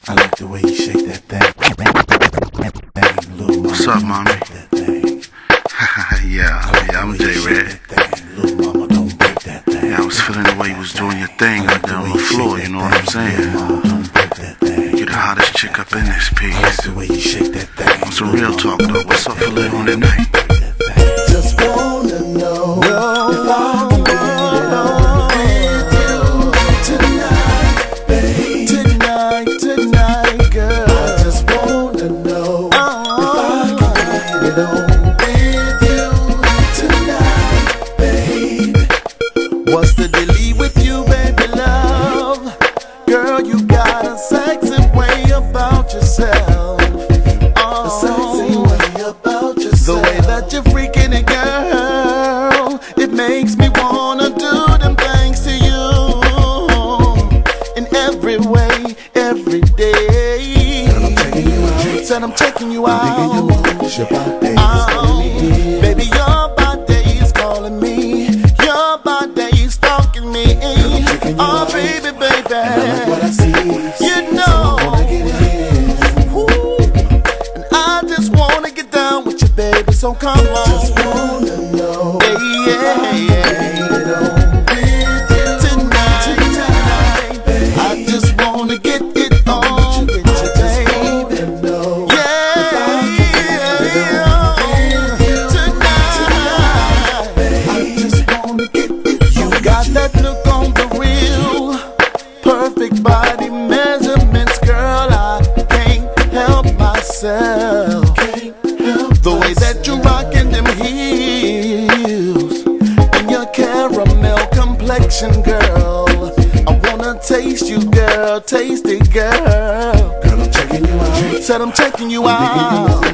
I like the way you shake that thing. What's up, mommy? yeah, I'm J-Red. Yeah, I was feeling the way you was doing your thing out there on the floor, you know what I'm saying? You're the hottest chick up in this piece. On some real talk though, what's up for later on tonight? Just wanna know if I can get along with you tonight, babe. Tonight, girl. I just wanna know if I can get on with you tonight, babe. What's the dealie with you, baby love? Girl, you got a sexy way about yourself. A sexy way about yourself. The way that you're freaking it, girl, it makes me wanna do them things to you in every way, every day. Said I'm checking you out. Baby, your body is calling me. Your body is stalking me. Oh, baby, you know. And I just wanna get down with you, baby. So come on. Just wanna know. Tonight. I just wanna get it on with you, baby. Tonight. I just wanna get it. You got that look on the real, perfect body measurements, girl. I can't help myself. The way that you rockin' them heels and your caramel complexion, girl. I wanna taste you, girl, taste it, girl. Girl, I'm checking you out. Said I'm checking you out.